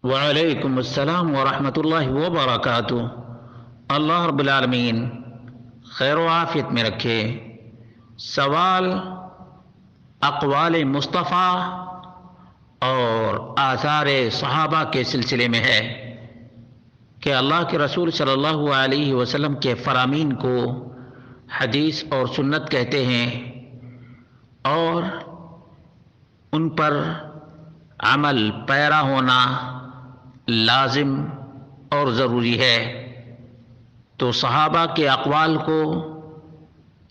وعلیکم السلام ورحمۃ اللہ وبرکاتہ۔ اللہ رب العالمین خیر و عافیت میں رکھے۔ سوال اقوال مصطفیٰ اور آثار صحابہ کے سلسلے میں ہے کہ اللہ کے رسول صلی اللہ علیہ وسلم کے فرامین کو حدیث اور سنت کہتے ہیں، اور ان پر عمل پیرا ہونا لازم اور ضروری ہے۔ تو صحابہ کے اقوال کو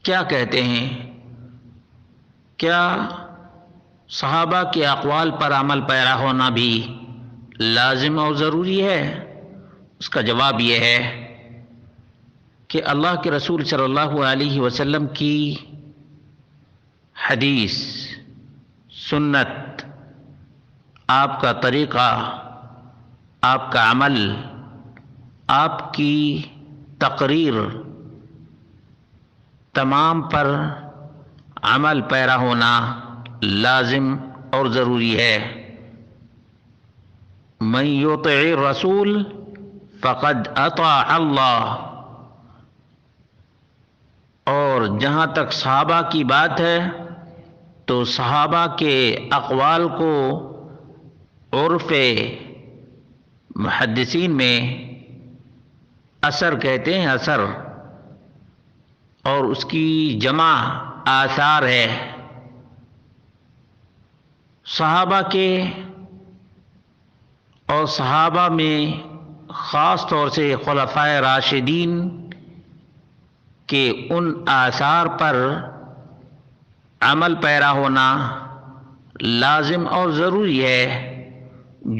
کیا کہتے ہیں؟ کیا صحابہ کے اقوال پر عمل پیرا ہونا بھی لازم اور ضروری ہے؟ اس کا جواب یہ ہے کہ اللہ کے رسول صلی اللہ علیہ وسلم کی حدیث، سنت، آپ کا طریقہ، آپ کا عمل، آپ کی تقریر، تمام پر عمل پیرا ہونا لازم اور ضروری ہے۔ من یطع الرسول فقد اطاع اللہ۔ اور جہاں تک صحابہ کی بات ہے تو صحابہ کے اقوال کو عرف محدثین میں اثر کہتے ہیں، اثر، اور اس کی جمع آثار ہے۔ صحابہ کے اور صحابہ میں خاص طور سے خلفائے راشدین کے ان آثار پر عمل پیرا ہونا لازم اور ضروری ہے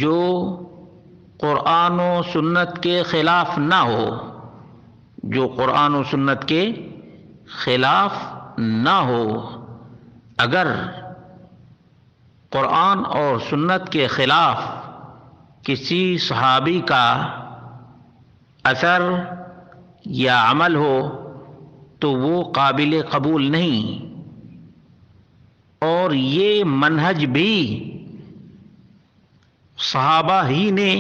جو قرآن و سنت کے خلاف نہ ہو، جو قرآن و سنت کے خلاف نہ ہو۔ اگر قرآن اور سنت کے خلاف کسی صحابی کا اثر یا عمل ہو تو وہ قابل قبول نہیں، اور یہ منہج بھی صحابہ ہی نے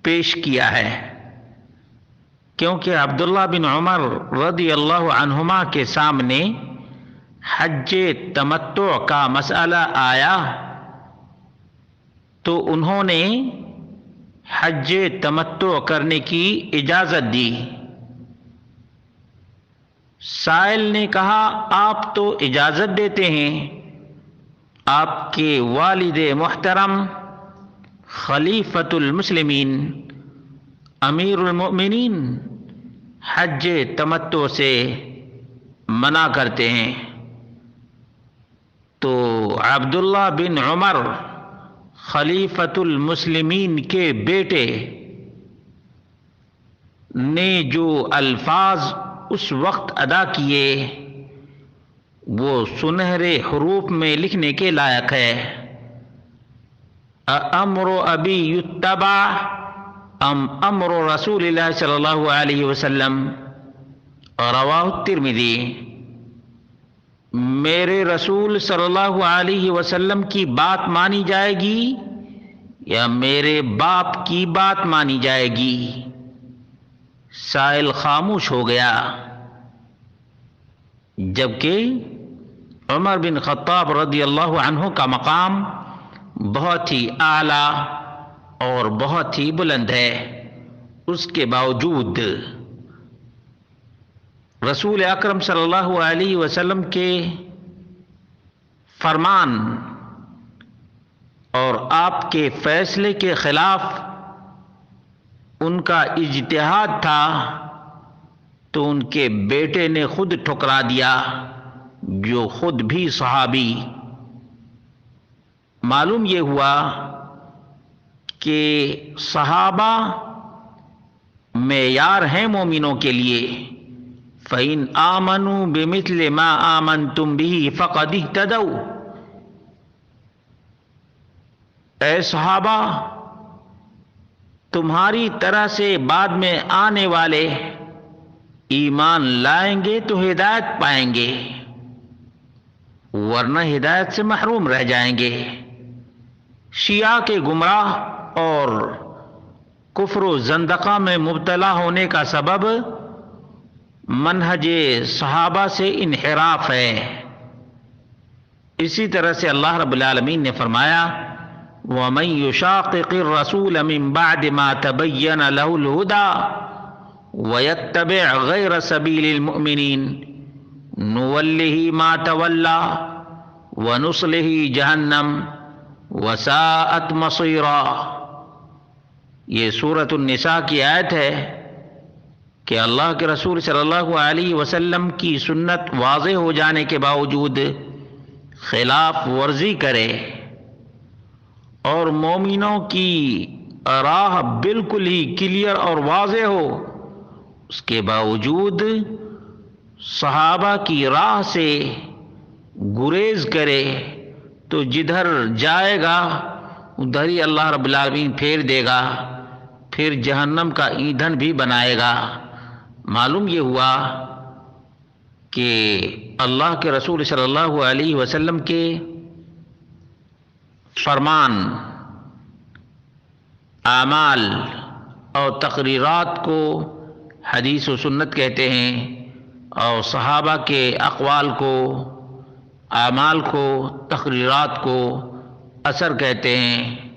پیش کیا ہے، کیونکہ عبداللہ بن عمر رضی اللہ عنہما کے سامنے حج تمتع کا مسئلہ آیا تو انہوں نے حج تمتع کرنے کی اجازت دی۔ سائل نے کہا، آپ تو اجازت دیتے ہیں، آپ کے والد محترم خلیفۃ المسلمین امیر المؤمنین حج تمتع سے منع کرتے ہیں۔ تو عبداللہ بن عمر خلیفۃ المسلمین کے بیٹے نے جو الفاظ اس وقت ادا کیے وہ سنہرے حروف میں لکھنے کے لائق ہے۔ امر ابی یتبع ام امر رسول اللہ صلی اللہ علیہ وسلم، رواہ الترمذی۔ میرے رسول صلی اللہ علیہ وسلم کی بات مانی جائے گی یا میرے باپ کی بات مانی جائے گی؟ سائل خاموش ہو گیا، جبکہ عمر بن خطاب رضی اللہ عنہ کا مقام بہت ہی اعلیٰ اور بہت ہی بلند ہے۔ اس کے باوجود رسول اکرم صلی اللہ علیہ وسلم کے فرمان اور آپ کے فیصلے کے خلاف ان کا اجتہاد تھا تو ان کے بیٹے نے خود ٹھکرا دیا، جو خود بھی صحابی۔ معلوم یہ ہوا کہ صحابہ معیار ہیں مومنوں کے لیے۔ فَإِنْ آمَنُوا بِمِثْلِ مَا آمَنْتُمْ بِهِ فَقَدِ اهْتَدَوْا۔ اے صحابہ، تمہاری طرح سے بعد میں آنے والے ایمان لائیں گے تو ہدایت پائیں گے، ورنہ ہدایت سے محروم رہ جائیں گے۔ شیعہ کے گمراہ اور کفر و زندقہ میں مبتلا ہونے کا سبب منہج صحابہ سے انحراف ہے۔ اسی طرح سے اللہ رب العالمین نے فرمایا وَمَن يُشَاقِقِ الرَّسُولَ مِن بَعْدِ مَا تَبَيَّنَ لَهُ الْهُدَى وَيَتَّبِعْ غَيْرَ سَبِيلِ الْمُؤْمِنِينَ نُوَلِّهِ مَا تَوَلَّى وَنُصْلِهِ جَهَنَّمَ وَسَاءَتْ مَصِيرًا۔ یہ سورۃ النساء کی آیت ہے کہ اللہ کے رسول صلی اللہ علیہ وسلم کی سنت واضح ہو جانے کے باوجود خلاف ورزی کرے اور مومنوں کی راہ بالکل ہی کلیئر اور واضح ہو، اس کے باوجود صحابہ کی راہ سے گریز کرے تو جدھر جائے گا ادھر ہی اللہ رب العالمین پھیر دے گا، پھر جہنم کا ایندھن بھی بنائے گا۔ معلوم یہ ہوا کہ اللہ کے رسول صلی اللہ علیہ وسلم کے فرمان، اعمال اور تقریرات کو حدیث و سنت کہتے ہیں، اور صحابہ کے اقوال کو، اعمال کو، تقریرات کو اثر کہتے ہیں۔